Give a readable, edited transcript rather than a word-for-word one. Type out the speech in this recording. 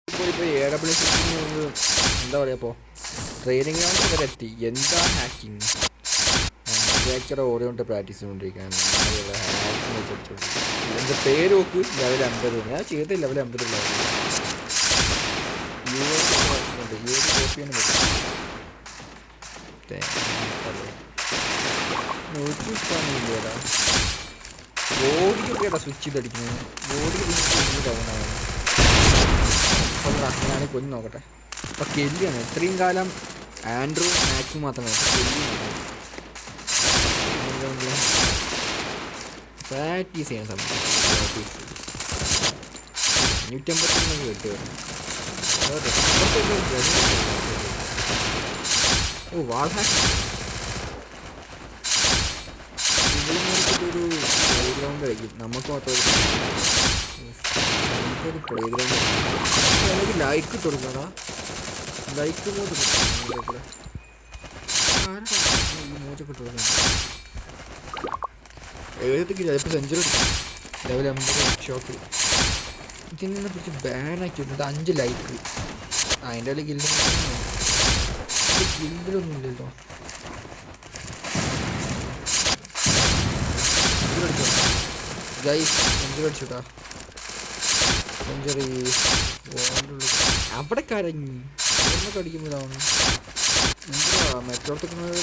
ഇപ്പോൾ AWS എന്താ പറയുക, ഇപ്പോൾ ട്രെയിനിങ് ഗ്രൗണ്ട് വരെ എത്തി. എന്താ ഹാക്കിങ്? വിചാരിച്ചയുടെ ഓരോണ്ട് പ്രാക്ടീസ് ചെയ്തുകൊണ്ടിരിക്കുകയാണ്. ഹാക്കിങ് വെച്ചോണ്ട് എൻ്റെ പേര് നോക്ക്, ലെവൽ 50. ഞാൻ ചെയ്ത ലെവൽ 50 കോപ്പിയാണ് നോക്കിയിട്ടാണില്ലേടാ. ബോഡിയൊക്കെയാടാ സ്വിച്ച് ചെയ്തടിക്കുന്നത്. ബോഡി ഡൗണാണ്. അപ്പം ഞാൻ കൊഞ്ഞ് നോക്കട്ടെ. അപ്പം കെല്ലിയാണ് ഇത്രയും കാലം ആൻഡ്രൂ മാക്സും മാത്രമേ കെല്ലിയാണ് പ്രാക്ടീസ് ചെയ്യാൻ സമയം. 150 കിട്ടും. ഓ വാൾ ഹാക്ക്. ഒരു പ്ലേ ഗ്രൗണ്ട് കഴിക്കും നമുക്ക് മാത്രം. നമുക്കൊരു പ്ലേ ഗ്രൗണ്ട് എനിക്ക് ലൈക്ക് കൊടുക്കണടാ. ലൈക്ക് മോഡ് കൂടെ മോചൊക്കെ കൊടുക്കണം. 70 ചിലപ്പോൾ സെഞ്ചുറി ലെവൽ 50 ഷോട്ട്. ഇതിൽ നിന്ന് പിടിച്ച് ബാനാക്കിയിട്ടുണ്ട്. 5 ലൈക്ക്. അതിൻ്റെ ഇടയിൽ ഗിൽഡിലൊന്നും ഇല്ലല്ലോ. Guys century അടിച്ചുട്ടാ. സെഞ്ചുറി അവിടെ കരഞ്ഞു. എന്നൊക്കെ അടിക്കുമ്പോഴാണ് എന്താ മെറ്റോർത്തിക്കുന്നത്.